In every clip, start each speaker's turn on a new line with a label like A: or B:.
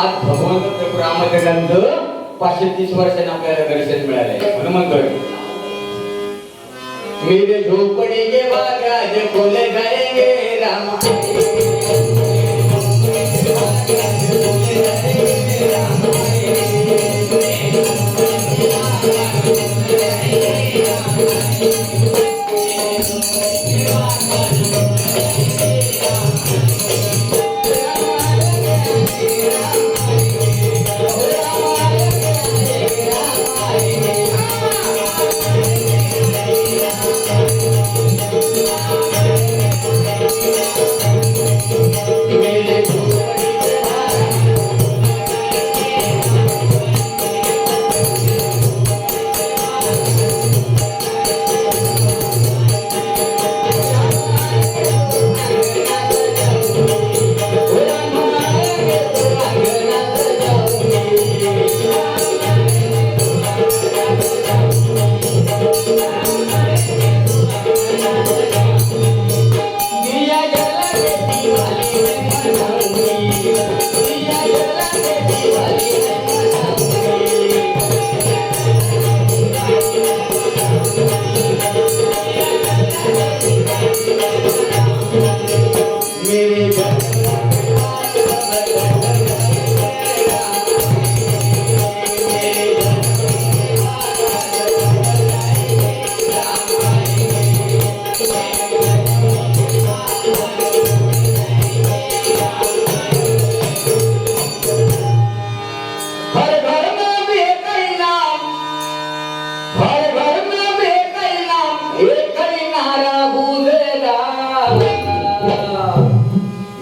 A: आज भगवंत प्रभू रामचंद्रांचं 530 वर्षांनी आपल्याला दर्शन मिळालंय म्हणून म्हणतोय मेरे झोपड़ी के बाग आज खोल जाएंगे राम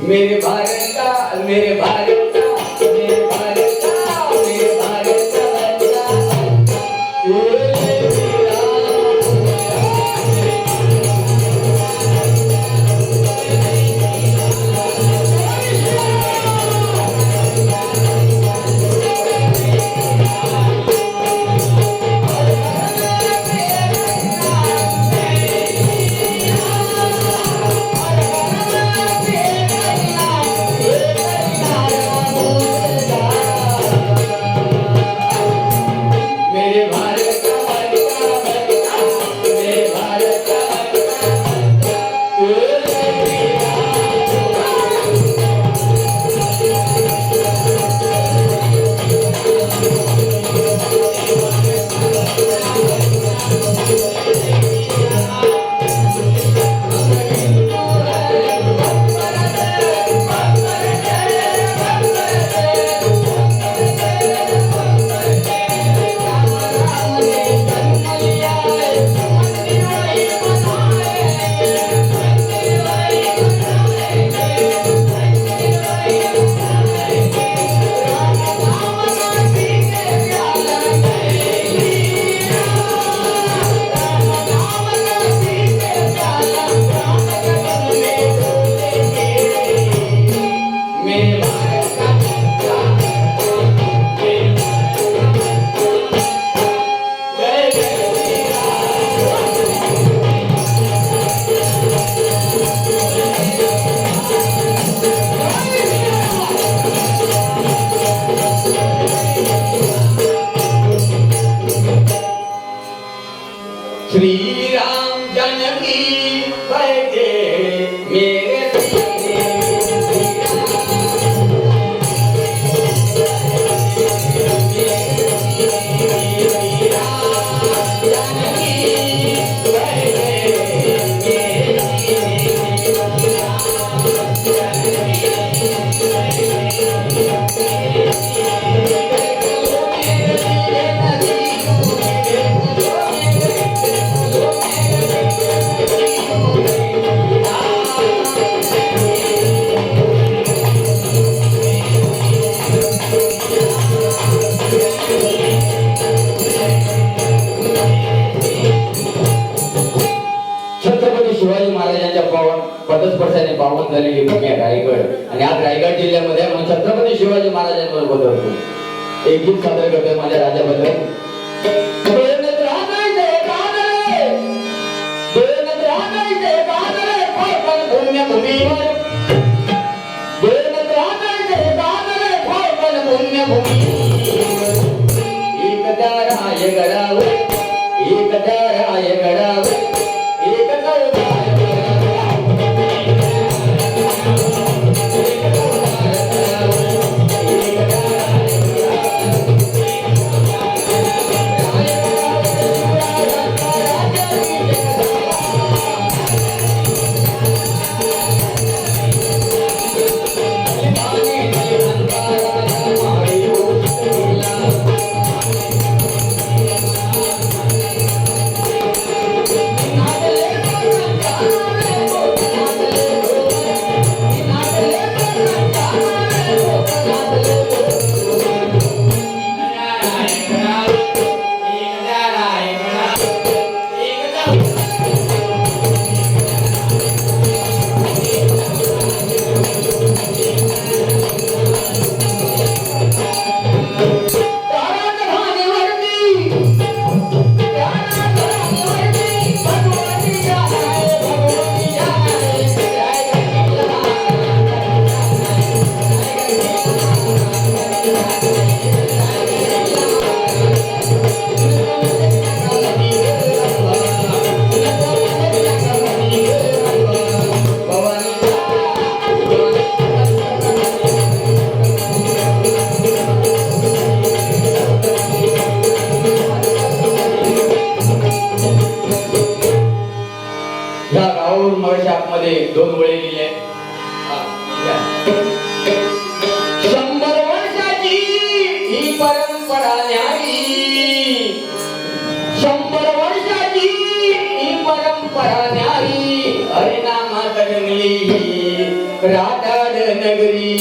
A: मेरे भारत का मेरे भारत का मेरे भारत का मेरे भारत श्री राम जानकी बैठे मेरे शिवाजी महाराजांच्या पदस्पर्शाने पावन झालेली भूमी आहे रायगड आणि आज रायगड जिल्ह्यामध्ये म्हणून छत्रपती शिवाजी महाराजांबरोबर होतो एक गीत सादर करतोय माझ्या राजाबद्दल भूमीवर पुण्यभूमी एक त्या रायगडावर एक त्या रायगडावर एक दोन ओळी लिहिले 100 वर्षाची ही परंपरा न्यारी 100 वर्षाची ही परंपरा न्यारी हरिनामात रंगली राठाड नगरी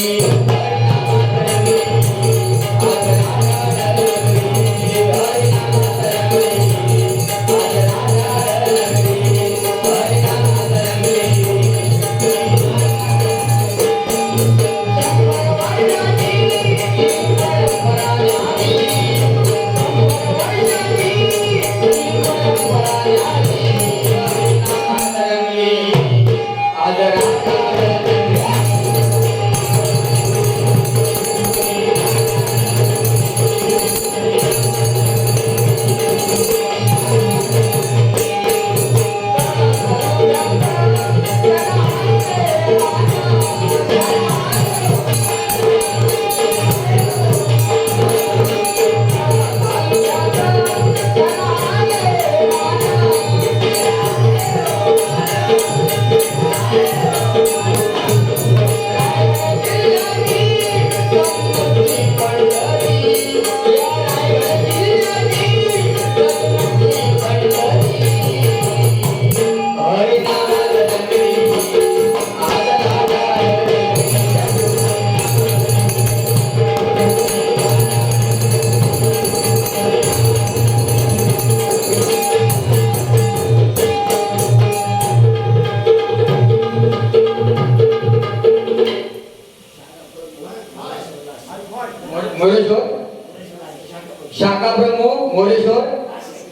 A: शाखा प्रमुख मोरेश्वर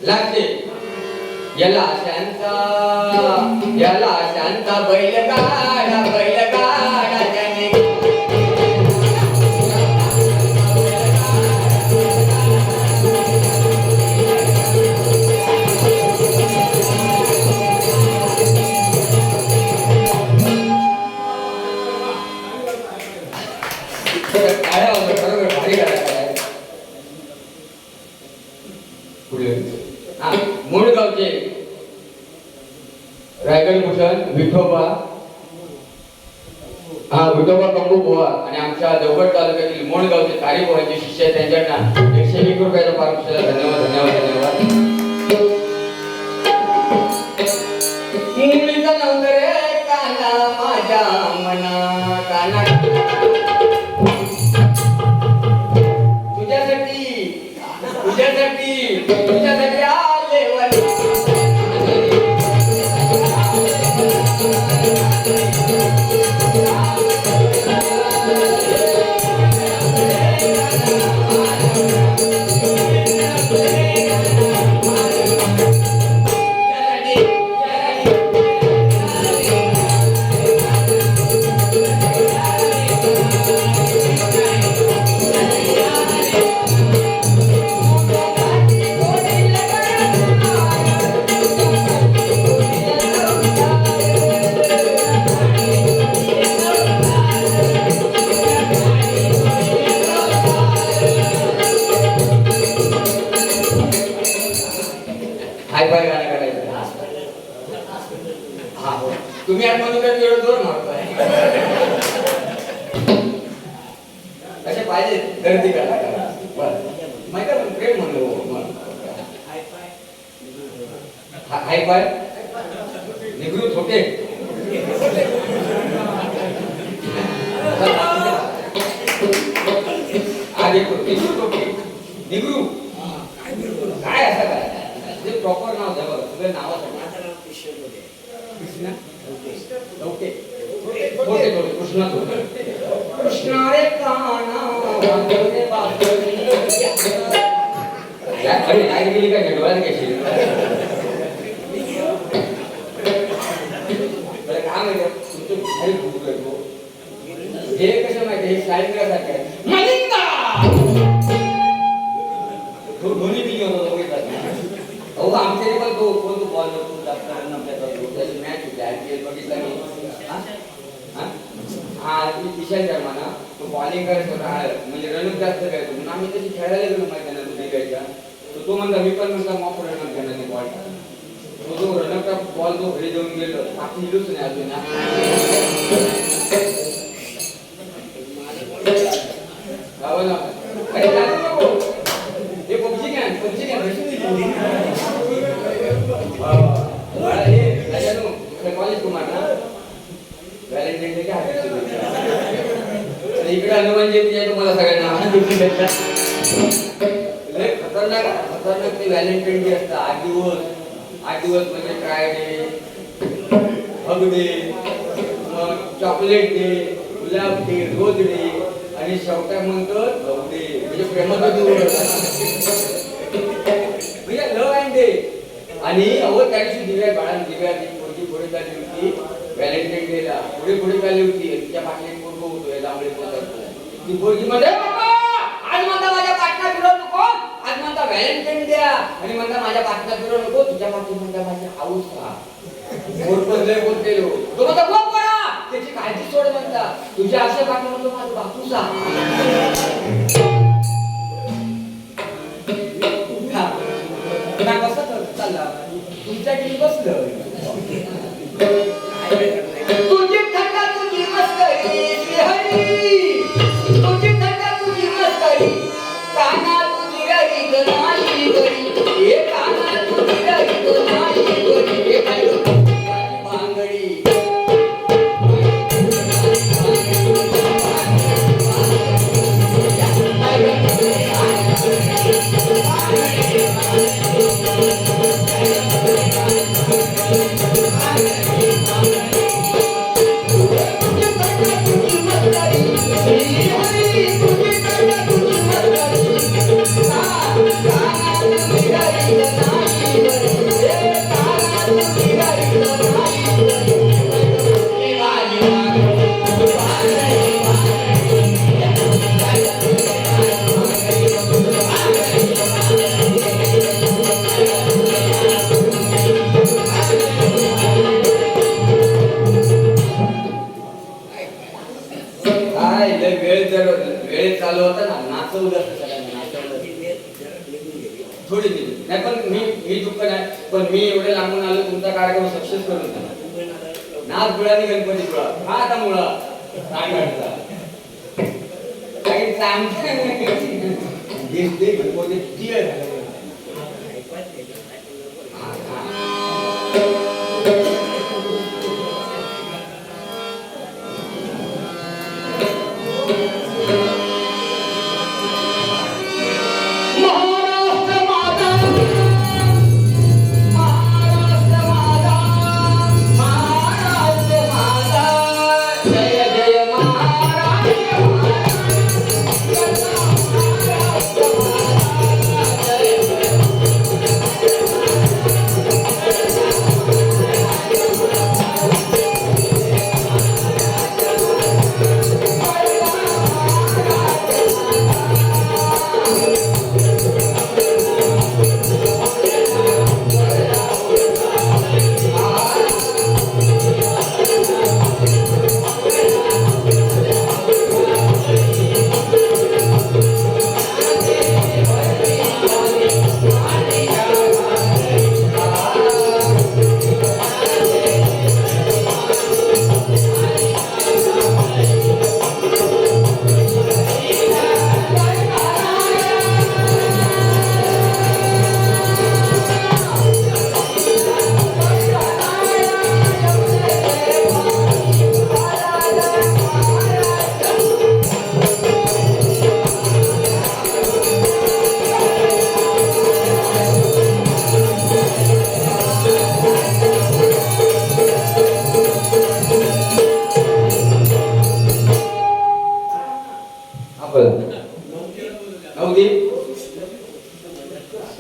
A: लागते याला शांता बैलगाडा त्याने मूळगावचे रायगड भूषण विठोबा विठोबा कंबू बुवा आणि आमच्या देवगड तालुक्यातील मूळगावचे तारी बुवांचे शिष्य त्यांच्याकडनं 101 रुपयाचा पारितोषिक धन्यवाद मुलीचा नवरे काना माझ्या मना काना तुझ्यासाठी आले वाली काय म्हणून काय एवढं जोर मारतोय कशा पाहिजे गर्दी करा माहिती आहे प्रेम म्हणलो हाय पाय निगरू छोटे निगरू काय असं काय ते प्रॉपर नाव द्या बरं तुझं नाव ओके कृष्णा कृष्णा रे काना काय गेली काय डोळ्यात घ्यायची काय माहिती तुमचं भारी खूप करतो हे कसं माहिती हे शाळेसारखं आहे मलिंगा दोन्ही पिली होतो अहो आमच्याकडे पण तो कोण तो बॉल करतो जास्त त्याची मॅच होती IPL बघितला मी विशाल शर्मा तो बॉलिंग करत होता म्हणजे रन जास्त करायचो म्हणून आम्ही त्याची खेळायला गेलो माहिती ना तो क्रिकेटच्या तो म्हणता मी पण म्हणता मॉप रन करणार नाही बॉल तो रनरचा बॉल तो घरी जाऊन गेलो बाकी हिलोच नाही अजून हे पबजी कॉलेज कुमार ना व्हॅलेंटाईन डे काय इकडे हनुमान जयंती आहे तुम्हाला सगळ्यांना खतरनाक ते व्हॅलेंटाईन डे असतं 8 दिवस म्हणजे काय डे हग डे मग चॉकलेट डे गुलाब डे रोज डे आणि शेवटा म्हणतो लव डे म्हणजे प्रेमाचा दिवस म्हणजे लव अँड डे आणि अहो त्या दिवशी दिव्या पुढे चालली होती व्हॅलेंटाईन डेला पुढे चालली होती तिच्या पाठीला एक पोरगं होतो जांभळे ती पोरगी मध्ये आज म्हणता माझ्या पाठला फिरव नको आज म्हणता व्हॅलेंटाईन डे आणि म्हणता माझ्या पाठला फिरव नको तुझ्या पाठी म्हणता माझी हाऊस खा मोरपदले बोलते लो तो म्हणता गप करा त्याची काळजी सोड म्हणता तुझ्या अशा पाठी म्हणतो माझं बापूसा ना कसं चालला तुमच्या टीम बसलं तुझी थंडा तुझी मस्करी श्रीहरी तुझी थंडा तुझी मस्करी काना तुझी रही गनाई गरी हे काना तुझी रही गनाई गरी हे काय बांगडी वेळ चालू होता ना नाचवलं थोडी नाही पण मी दुःख नाही पण मी एवढे लांबून आलो तुमचा कार्यक्रम सक्सेस करून नाच गुळाने गणपती गुळा हा आता मुळा काय काढता काही गणपती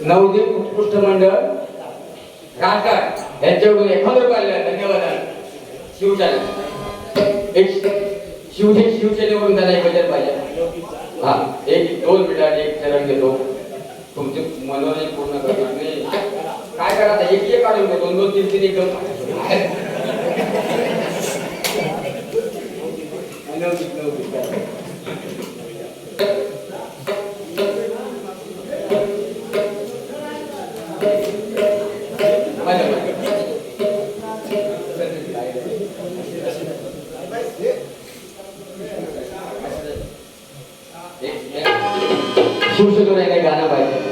A: नवदीप उत्कृष्ट मंडळ राजकारण यांच्याकडून 1,000 रुपये धन्यवाद. शिवचरण एक शिवसेनेवरून त्यांना 1,000 पाहिजे. हा, 1-2 मिनिटात एक चरण घेतो. तुमचे मनोरंजन पूर्ण करणार नाही काय करा, एक काढून घेतो. 2-2-3 एकदम शिवसेनेवर काही गाणं पाहिजे.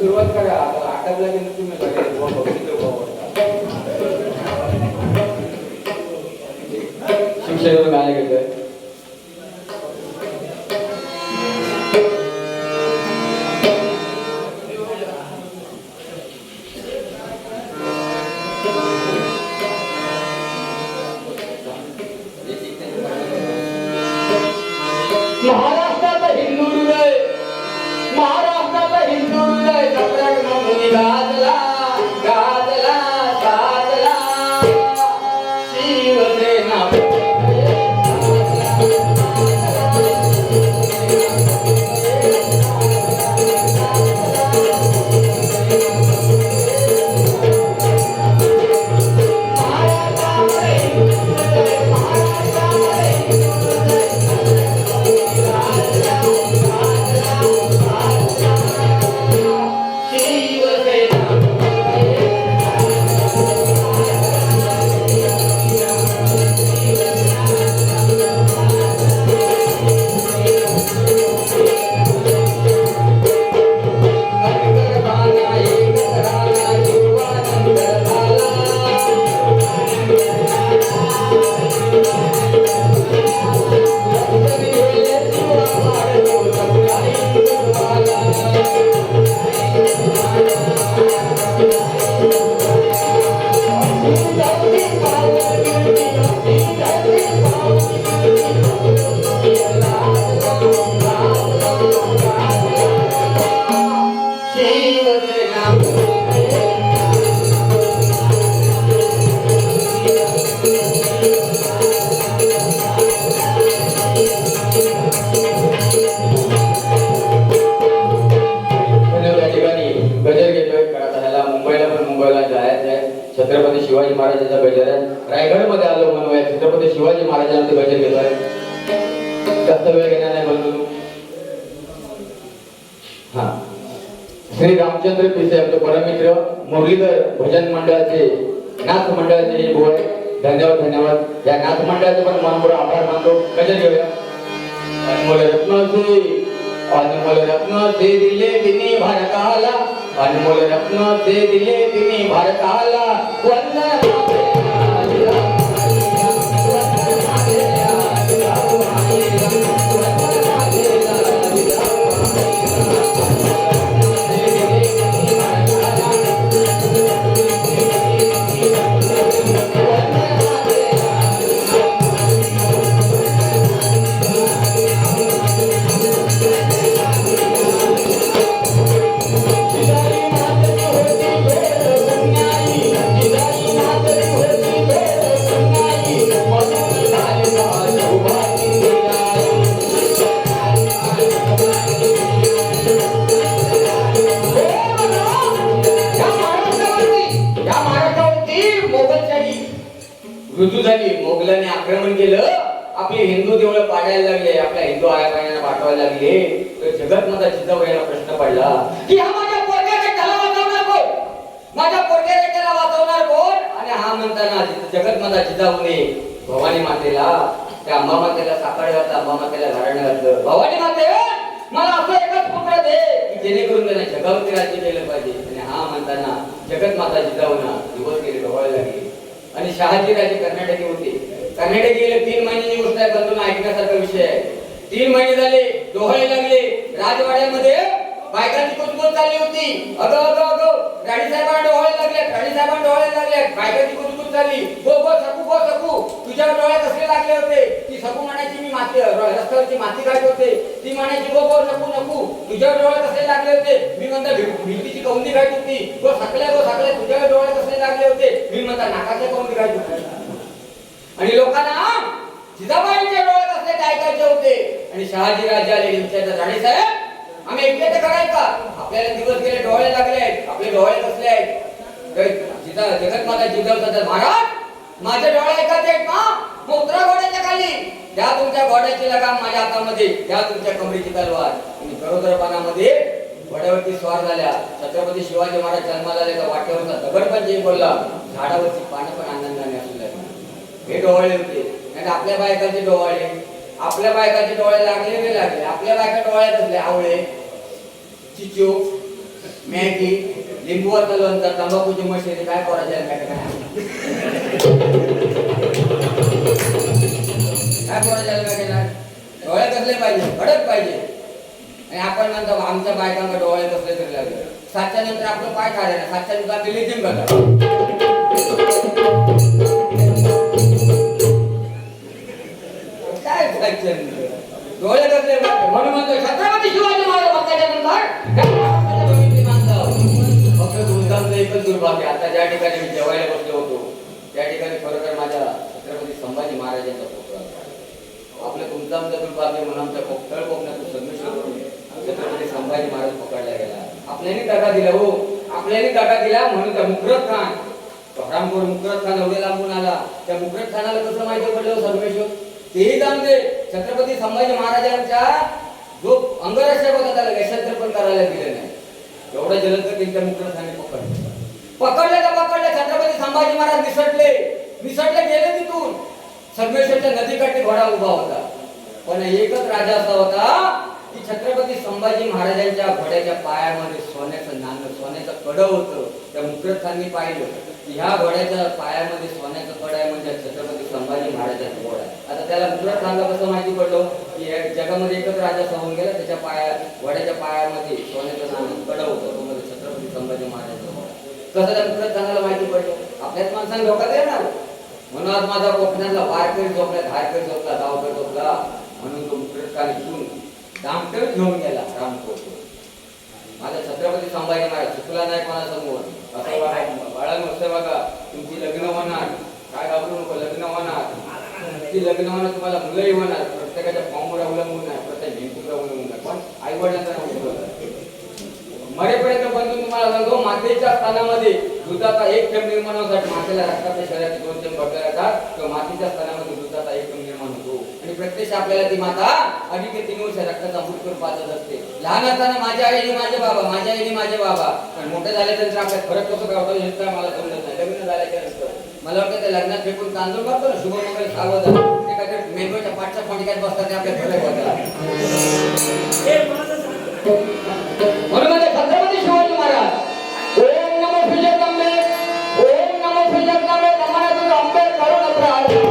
A: सुरुवात करा. आटपला की तुम्ही शिवसेनेवर गाणे घेतोय. महाराष्ट्राचा हिंदू हृदय, महाराष्ट्राचा हिंदू हृदय चपराक म्हणून गाजला गाजला गाजला. शिवसेना छत्रपती शिवाजी महाराजांचा गजर आहे. रायगड मध्ये आलो म्हणूया छत्रपती शिवाजी महाराजांचे गजर घेतोय. जास्त वेळ घेणार नाही म्हणून. हा, श्री रामचंद्र पिसे आमचे परममित्र मुरलीधर भजन मंडळाचे नाथ मंडळाचे हे बोय. धन्यवाद धन्यवाद. या नाथ मंडळाचे पण मनपूर्वक आभार मानतो. गजर घेऊया. अनमोल रत्न से दिले तिने भारताला, अनमोल रत्न से दिले तिने भारताला. वंदन रुजू झाली. मोगलांनी आक्रमण केलं, आपले हिंदू देवळं पाडायला लागले, आपल्या हिंदू आया पाठवायला लागले. तर जगतमाता जिजाऊला प्रश्न पडला की हा माझ्या पोरग्याला त्याला वाचवणार कोण, माझ्या पोरग्याला त्याला वाचवणार कोण. आणि हा म्हणताना जगतमाता जिजाऊने भवानी मातेला, त्या अंबा मातेला साखर घातलं, अंबा मातेला घराणं घातलं. भवानी माते मला असं एकच पुत्र दे की जेणेकरून त्यांना जगावरती राज्य केलं पाहिजे. आणि हा म्हणताना जगत माता जिजाऊना दिवस गेले डोहायला लागले. आणि शहाजी राजे कर्नाटकी होते. कर्नाटकी गेले 3 महिन्याची गोष्ट आहे, बंधून ऐकण्यासारखा विषय आहे. 3 महिने झाले डोहायला लागले. राजवाड्यामध्ये बायकांची कुजबूज चालली होती. अगं अगं अगं राणी साहेबांना डोहायला लागले, राणी साहेबांना डोहायला लागले. बायकांची कुजबूज चालली. गो गो सकू तुझ्या डोळ्यात कसले लागले होते. ती सकू म्हणायची मी माती रस्त्यावरची माती काढत होते. ती म्हणायची गो गो सकू नको तुझ्या डोळ्यात कसले लागले होते. मी म्हणता भिंतीची कौंदी काढत होती. गो सकल्या तुझ्या डोळ्यात कसले लागले होते. मी म्हणता नाकाच्या कौंदी काढत होती. आणि लोकांना जिजाबाईंच्या डोळ्यात असले ऐकायचे होते. आणि शहाजी राजे आले विचारतात राणी साहेब आम्ही एकटे तर करायचं का. आपल्याला दिवस गेले डोळे लागले आहेत, आपले डोळे कसले आहेत. जगत माता जिजाऊ महाराज माझे डोळे ऐकायचे आहेत ना. मग उतरा घोड्याच्या खाली. द्या तुमच्या घोड्याची लगाम माझ्या हातामध्ये, द्या तुमच्या कमरेची तलवार. आणि गरोदरपणामध्ये घोड्यावरती स्वार झाल्या. छत्रपती शिवाजी महाराज जन्माला आले तर वाटेवरचा दगड पण जे बोलला, झाडावरची पानं पण आनंदाने असू लागली. हे डोळे होते. नाही आपल्या बायकाचे डोळे, आपल्या बायकाचे डोळे लागले नाही लागले. आपल्या बायका डोळ्यात असले आवळे, चिचो, मॅगी, लिंबूवरचा लोणचा, तंबाखूची मशेरी काय करायचं काय करायचं. डोळे कसले पाहिजे, कडक पाहिजे. आणि आपण म्हणतो आमच्या बायकांना डोळे कसले तरी लागले. 7च्या नंतर आपलं पाय खायला ना. 7च्या नंतर आपली लेझिम करतात. डोळे कसले म्हणून म्हणतो छत्रपती शिवाजी महाराज भक्ताच्या फक्त तुमचं एकच दुर्भाग्य. आता ज्या ठिकाणी मी जेवायला बसलो होतो त्या ठिकाणी खरोखर माझ्या छत्रपती संभाजी महाराजांचा पुतळा. आपलं तुमचं आमचं दुर्भाग्य म्हणून आमच्या तळ कोकणातून संमिश्र करून छत्रपती संभाजी महाराज पकडला गेला. आपल्याने दगा दिला हो, आपल्याने दगा दिला म्हणून त्या मुकरत खान रामपूर मुकरत खान एवढे लांबून आला. त्या मुकरत खानाला कसं माहिती पडलं सर्वेश्वर तेही जाणते. छत्रपती संभाजी महाराजांच्या जो अंगरक्षक होता त्याला यशांतर पण करायला दिले नाही. एवढं जलद त्यांच्या मुकरत खाने पकडले तर पकडले. छत्रपती संभाजी महाराज निसटले गेले तिथून. सर्वेश्वरच्या नदीकाठी घोडा उभा होता. पण एकच राजा असा होता की छत्रपती संभाजी महाराजांच्या घोड्याच्या पायामध्ये सोन्याचं नाणं, सोन्याचं कडं होतं. त्या मुकरत खाननी पाहिलं की ह्या घोड्याच्या पायामध्ये सोन्याचं कडं आहे म्हणजे छत्रपती संभाजी महाराजांचा घोडा. आता त्याला मुकरत खानला कसं माहिती पडलं की जगामध्ये एकच राजा होऊन गेला, त्याच्या घोड्याच्या पायामध्ये सोन्याचं नाणं कडं होतं, तो म्हणजे छत्रपती संभाजी महाराजांचा घोडा. कसं त्या मुकरत खानाला माहिती पडलं. आपल्याच माणसांना धोका येणार म्हणून आज माझा कोकणातला वारकरी झोपला, धारकरी झोपला, गावकरी झोपला म्हणून तो मुकरत खान इथून दामटर घेऊन गेला रामपूर. माझा छत्रपती संभाजी महाराज चुकला नाही कोणासमोर. असं बाळांनो असं बघा तुमची लग्न होणार, काय घाबरू नको, लग्न होणार. ती लग्न होणार तुम्हाला मुलंही होणार. प्रत्येकाच्या फॉर्मवर अवलंबून नाही, प्रत्येक भिंतीवर अवलंबून नाही, पण आई वडिलांना मरेपर्यंत बंधून तुम्हाला सांगतो मातेच्या स्थानामध्ये दुधाचा 1 थेंब निर्माण होतात. मातेला रक्ताच्या शरीरात 2 थेंब भरले जातात तर मातेच्या स्थानामध्ये दुधाचा 1 थेंब निर्माण होतो. आणि प्रत्यक्ष आपल्याला ती माता 2.5 ते 3 वर्ष रक्ताचा अमृत करून पाजत असते. लहान असताना माझ्या आईने माझे बाबा, माझ्या आईने माझे बाबा. पण मोठे झाल्यानंतर आपल्याला फरक कसं कळतो हे काय मला समजत नाही. लग्न झाल्याच्या नंतर मला वाटतं त्या लग्नात फेकून तांदूळ मारतो ना शुभमंगल सावध ते काय मेंदूच्या पाठच्या फणक्यात बसतात ते आपल्या फरक होतात. म्हणून छत्रपती शिवाजी महाराज ओम नमो श्रीजगदंबे, ओम नमो श्रीजगदंबे, नमः अंबे करुण प्रार्थना.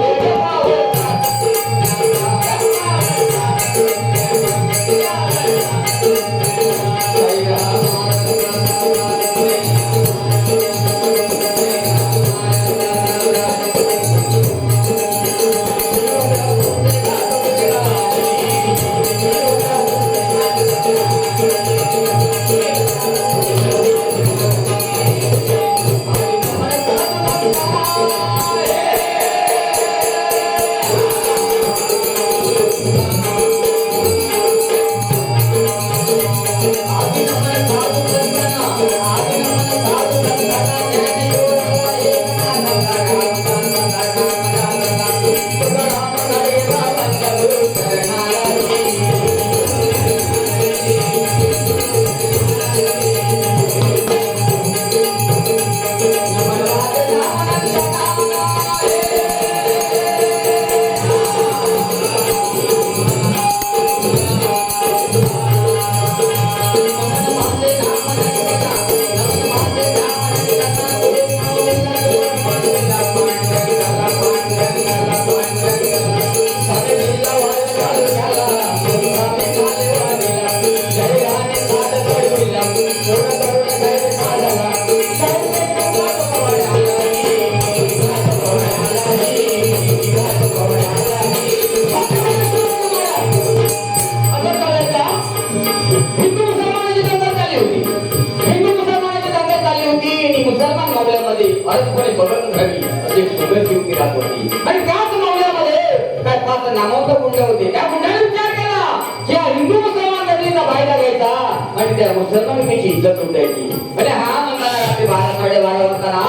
A: अलगपणे बघत घ्यावी अशी सुगत युक्ती राहत होती. आणि त्याच मावळ्यामध्ये काय 5 नामावता गुंड होते. त्या गुंडाने विचार केला की हा हिंदू मुसलमान नदीचा फायदा घ्यायचा आणि त्या मुसलमानाची इज्जत लुटायची. आणि हा म्हणताना रात्री 12 साडेबारा वाजताना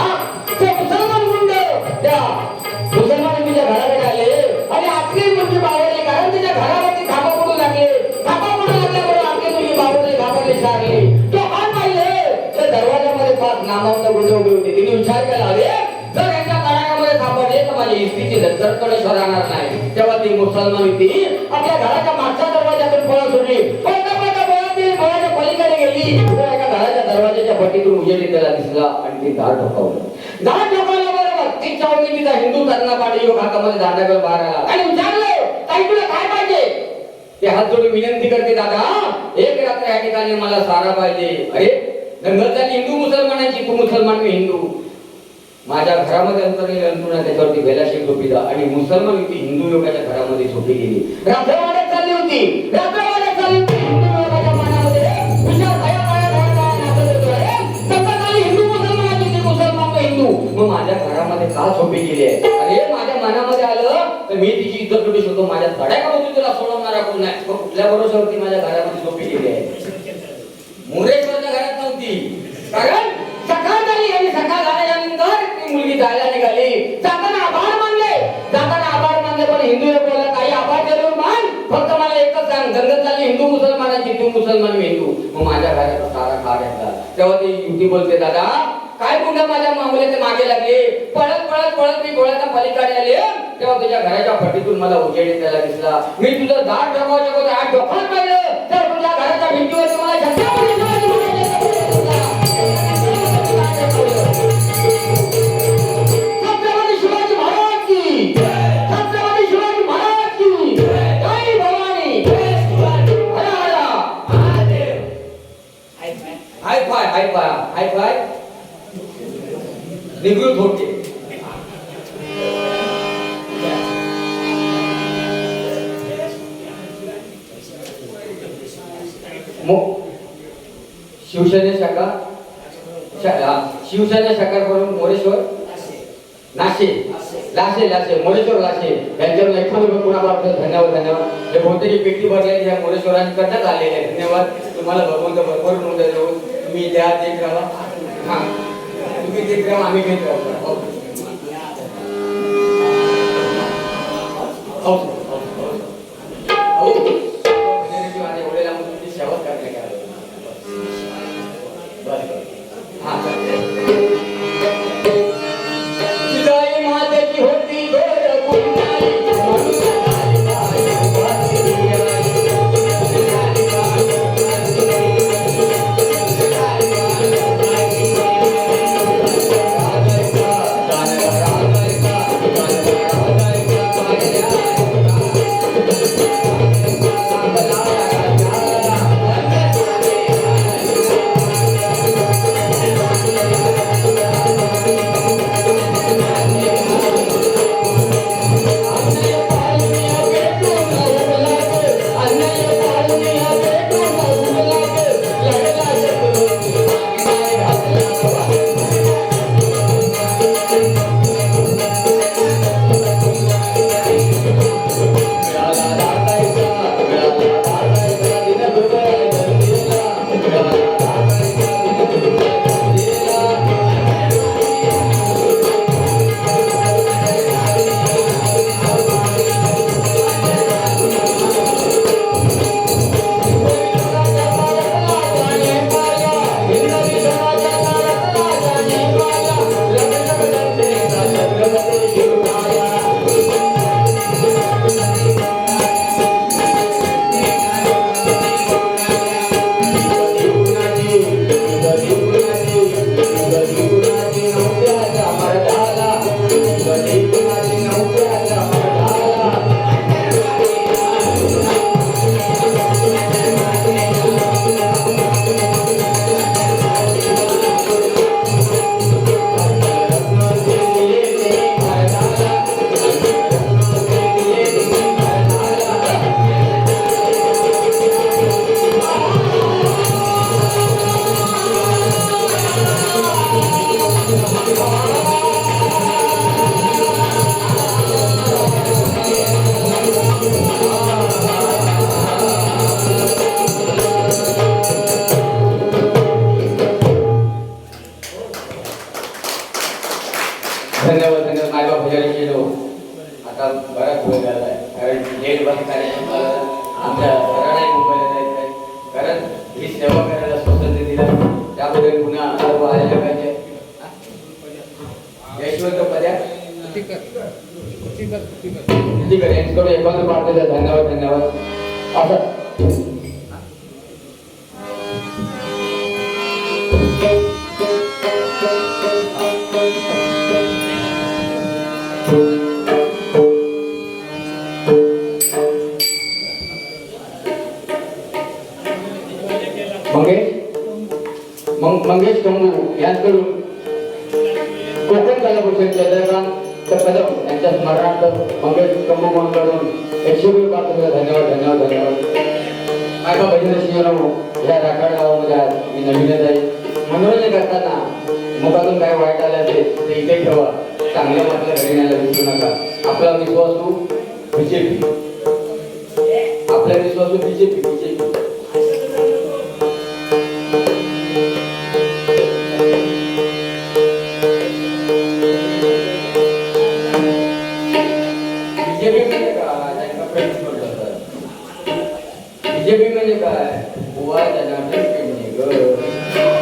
A: ते मुसलमान गुंड त्या मुसलमानांच्या घराकडे आले आणि आपली मुलगी बावरली, कारण त्याच्या घरावरती खापा पडू लागले. खापा पडू लागल्यामुळे आपली मुलगी बावरली, घाबरली, शारली. तो हात पाहिले तर दरवाजामध्ये 5 नामावता गुंड उभे होते. तिने विचार केला, अरे जर यांच्या तडाख्यामध्ये सापडले तर माझी इस्त्रीची लज्जतकडे राहणार नाही. तेव्हा ती मुसलमान होती आपल्या घराच्या मागच्या दरवाजातून पळत सुटली. पळता पळता पळत गेली, पळाच्या पलीकडे गेली तर एका घराच्या दरवाजाच्या पट्टीतून उजेडी त्याला दिसला आणि ती दार ठोकावलं. दार ठोकावल्याबरोबर ती चौकीचा हिंदू तरुणा पाठी योग हातामध्ये दांडा घेऊन बाहेर आला आणि विचारलं, ताई तुला काय पाहिजे? ते हात जोडून विनंती करते, दादा एक रात्र या ठिकाणी मला सारा पाहिजे. अरे दंगल झाली हिंदू मुसलमानांची, तू मुसलमान मी हिंदू. माझ्या घरामध्ये अंतरलेले अंतरुणा त्याच्यावरती बेलाशी झोपी जा. आणि मुसलमान होती हिंदू लोकांच्या घरामध्ये झोपी गेली. रात्र वाढत चालली होती, रात्र वाढत चालली होती. हिंदू लोकांच्या मनामध्ये विचार भया भया भया भया नाचत होते. दंगल झाली हिंदू मुसलमानाची, ती मुसलमान मी हिंदू. मग माझ्या घरामध्ये का झोपी गेली आहे? अरे माझ्या मनामध्ये आलं तर मी तिची इज्जत लुटू शकतो. माझ्या तड्याकडून तुला सोडवणारा कोण नाही. पण कुठल्या भरोशावरती माझ्या घरामध्ये झोपी गेली आहे? मुरेश्वरच्या घरात नव्हती. कारण सकाळ झाली आणि सकाळ झाल्यानंतर ती मुलगी जायला निघाली. जाताना आभार मानले, पण हिंदू बोलला काही आभार जरूर मान, फक्त मला एकच सांग, दंगल झाली हिंदू मुसलमानांची, तू मुसलमान मी हिंदू. मग माझ्या घराचा सारा खा घेतला. तेव्हा ती युवती बोलते, दादा काय गुंड माझ्या मामुल्याचे मागे लागले. पळत पळत पळत मी गोळ्याच्या पलीकडे आले. तेव्हा तुझ्या घराच्या फटीतून मला उजेड त्याला दिसला. मी तुझं दार ठोकावच्या होते, आठ डोकं पाहिलं तर तुझ्या घराच्या भिंतीवर मला छत्रपती शिवाजी महाराज की, छत्रपती शिवाजी महाराज की जय भवानी. हाय फाय हाय फाय हाय फाय निगृत होते. शिवसेने शाखा शिवसेना शाखा करून मोरेश्वर नाशे लाशे लाशे मोरेश्वर लाशे यांच्यावर एखादं कुणाबाबत धन्यवाद धन्यवाद. हे बहुतेक पेटी भरलेली या मोरेश्वरांनी करण्यात आलेले आहे. धन्यवाद तुम्हाला. भगवंत भरपूर नोंद तुम्ही द्या देत राहा. हा तुम्ही देत राहा, आम्ही घेत राहू. धन्यवाद धन्यवाद मायबाप हजारी केलो आता बराच वेळ झालाय कारण लेट बस कार्यक्रम आमच्या घरालाही मुंबईला जायचं आहे कारण ही सेवा करायला स्वातंत्र्य दिलं त्याबद्दल पुन्हा सर्व आलेल्या पाहिजे यशवंत पद्या ठीक आहे यांच्याकडे एकांत पाठवले धन्यवाद धन्यवाद असं मंगेश कंबू यांच्याकडून कोकण कला परिषद चंद्रकांत कदम यांच्या स्मरणार्थ मंगेश कंबू म्हणून 100 रुपये पाठवले धन्यवाद धन्यवाद धन्यवाद माझ्या भजन शिवराम या राखाड गावामध्ये आज मी नवीनच आहे मनोरंजन करताना मुखातून काय वाईट आलं ते इथे ठेवा चांगल्या मात्र घरी न्यायला विसरू नका आपला विश्वासू बीजेपी आपला विश्वासू बीजेपी बीजेपी बीजेपी म्हणजे काय? बुवा जनार्दन पेडणेकर